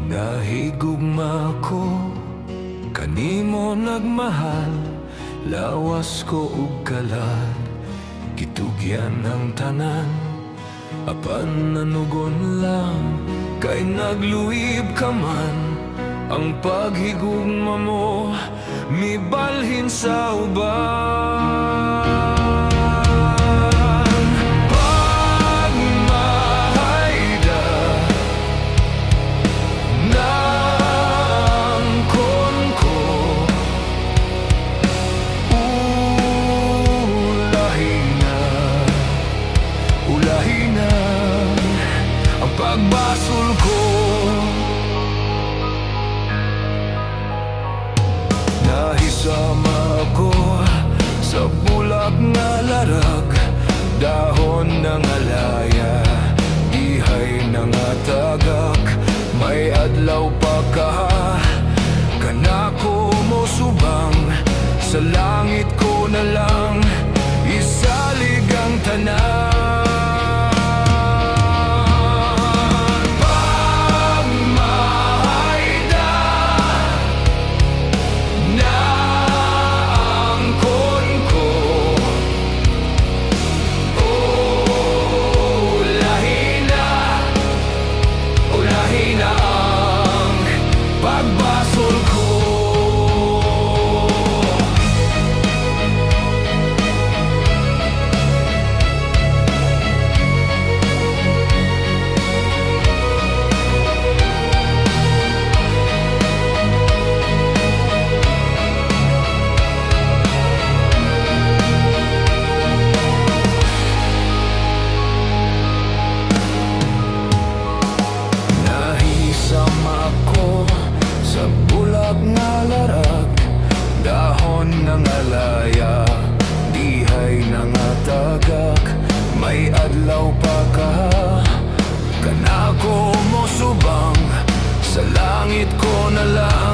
Nahigugma ko, kanimo nagmahal, lawas ko ug kalad, kitugyan ang tanan. Apan nanugon lang, kay nagluib ka man. Ang paghigugma mo, mibalhin sa uban. Pagbasol ko, nahisama ako sa bulak nga larag, dahon ng alaya, ihay ng atagak. May adlaw pa ka, kanako mo subang, sa langit ko na lang isalig ang tanan. Ng alaya, dihay ng atagak. May adlaw pa ka, kanako mo subang, sa langit ko na lang